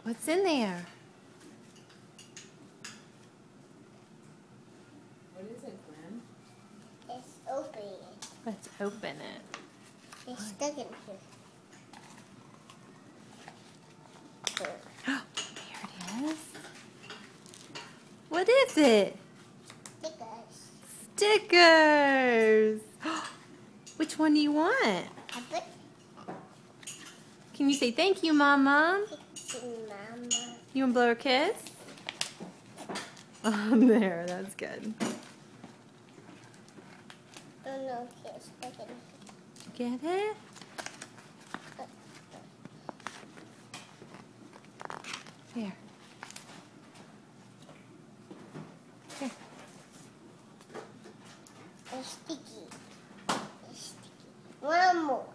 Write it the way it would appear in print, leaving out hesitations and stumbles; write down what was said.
What's in there? What is it, Glenn? Let's open it. Let's open it. It's stuck in here. There it is. What is it? Stickers. Stickers. Which one do you want? I put Can you say thank you, Mama? Mama. You want to blow her a kiss? Oh, there. That's good. Oh no, it's stuck in here. Get it? Here. Here. It's sticky. It's sticky. One more.